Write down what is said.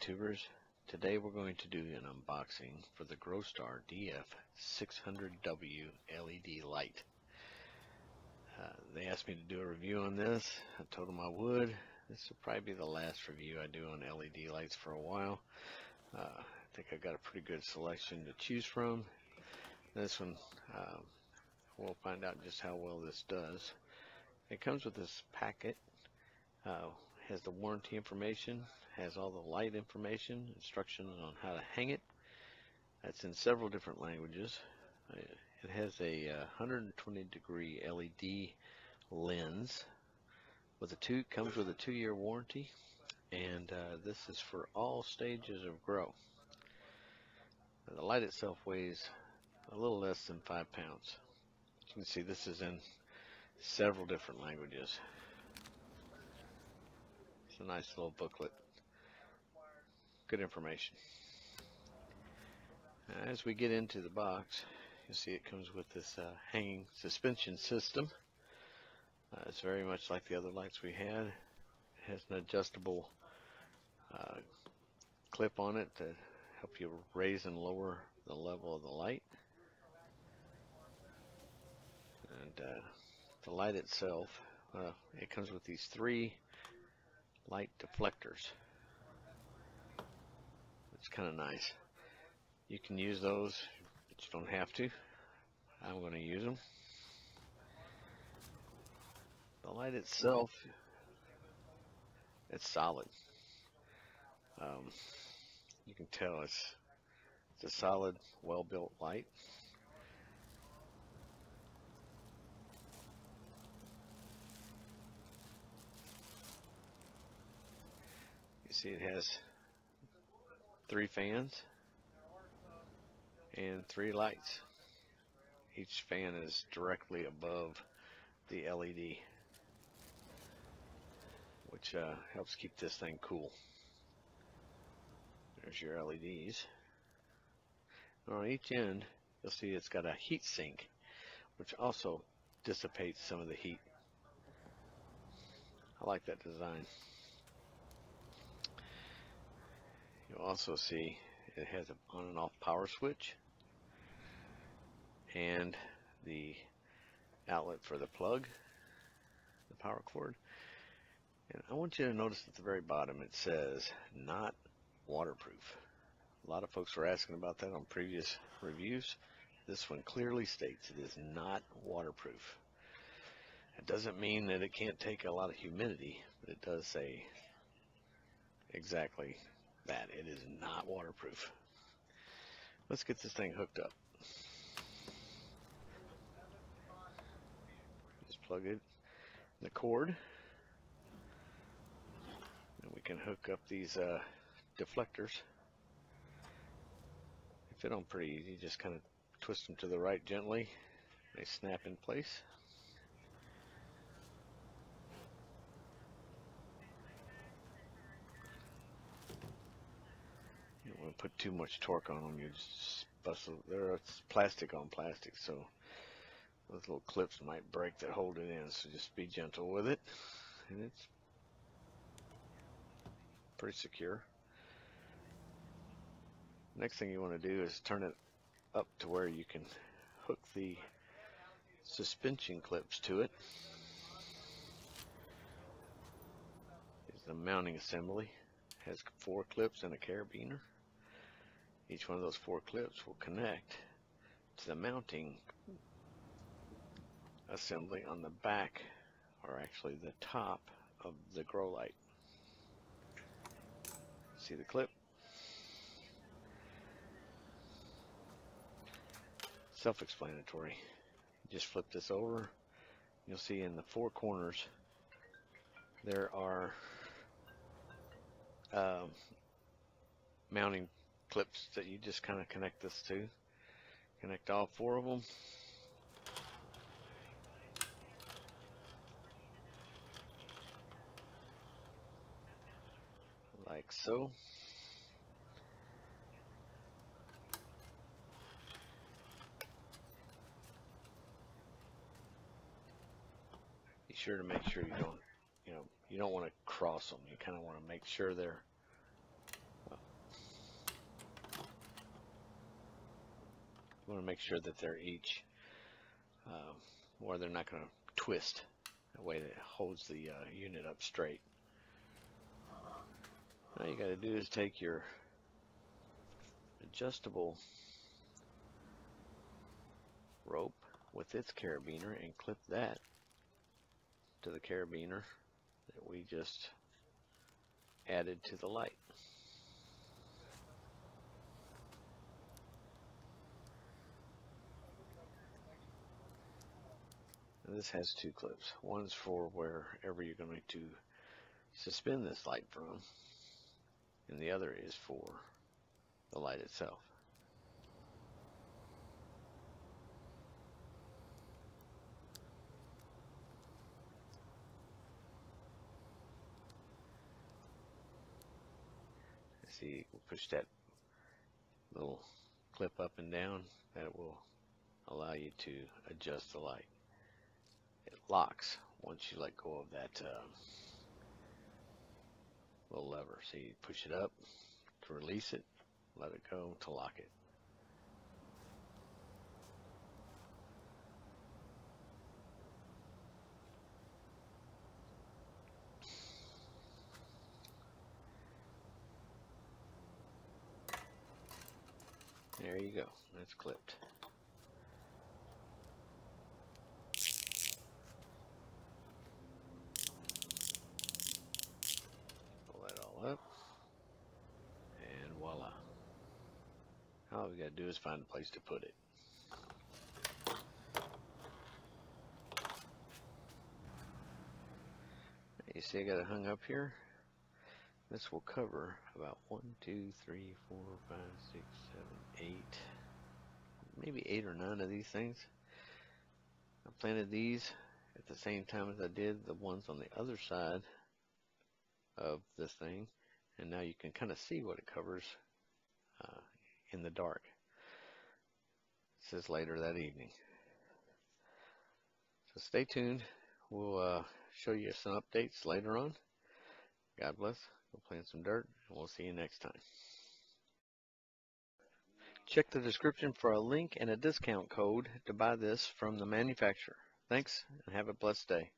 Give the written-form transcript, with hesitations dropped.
YouTubers. Today we're going to do an unboxing for the Growstar DF-600W LED light. They asked me to do a review on this. I told them I would. This will probably be the last review I do on LED lights for a while. I think I got a pretty good selection to choose from. This one, we'll find out just how well this does. It comes with this packet. Has the warranty information, has all the light information, instructions on how to hang it. That's in several different languages. It has a 120 degree LED lens with comes with a 2-year warranty, and this is for all stages of grow. The light itself weighs a little less than 5 pounds. You can see this is in several different languages. It's a nice little booklet. Good information. As we get into the box, you'll see it comes with this hanging suspension system. It's very much like the other lights we had. It has an adjustable clip on it to help you raise and lower the level of the light. And the light itself, it comes with these 3 light deflectors. It's kind of nice. You can use those, but you don't have to. I'm going to use them. The light itself, it's solid. You can tell it's a solid, well-built light. You see it has 3 fans and 3 lights. Each fan is directly above the LED, which helps keep this thing cool. There's your LEDs. On each end, you'll see it's got a heat sink, which also dissipates some of the heat. I like that design. You'll also see it has an on and off power switch and the outlet for the plug, the power cord. And I want you to notice at the very bottom it says not waterproof. A lot of folks were asking about that on previous reviews. This one clearly states it is not waterproof. It doesn't mean that it can't take a lot of humidity, but it does say exactly that. It is not waterproof. Let's get this thing hooked up. Just plug it in the cord, and we can hook up these deflectors. They fit on pretty easy. Just kind of twist them to the right gently. They snap in place. You don't want to put too much torque on them. You just bust them. It's plastic on plastic, so those little clips might break that hold it in. So just be gentle with it, and it's pretty secure. Next thing you want to do is turn it up to where you can hook the suspension clips to it. It's the mounting assembly. It has 4 clips and a carabiner. Each one of those 4 clips will connect to the mounting assembly on the back, or actually the top of the grow light. See the clip? Self-explanatory. Just flip this over. You'll see in the 4 corners there are mounting clips that you just kind of connect this to. Connect all 4 of them. Like so. Be sure to make sure you don't want to cross them. You kind of want to make sure they're You want to make sure that they're each, or they're not going to twist. That way that holds the unit up straight. All you got to do is take your adjustable rope with its carabiner and clip that to the carabiner that we just added to the light. And this has two clips. One's for wherever you're going to suspend this light from, and the other is for the light itself. See, we'll push that little clip up and down. That will allow you to adjust the light. It locks once you let go of that little lever. So you push it up to release it, let it go to lock it. There you go, that's clipped. Pull that all up, and voila. All we got to do is find a place to put it. You see I got it hung up here. This will cover about 1, 2, 3, 4, 5, 6, 7, 8, maybe 8 or 9 of these things. I planted these at the same time as I did the ones on the other side of this thing, and now you can kind of see what it covers in the dark. It says later that evening. So stay tuned. We'll show you some updates later on. God bless. Go plant some dirt, and we'll see you next time. Check the description for a link and a discount code to buy this from the manufacturer. Thanks, and have a blessed day.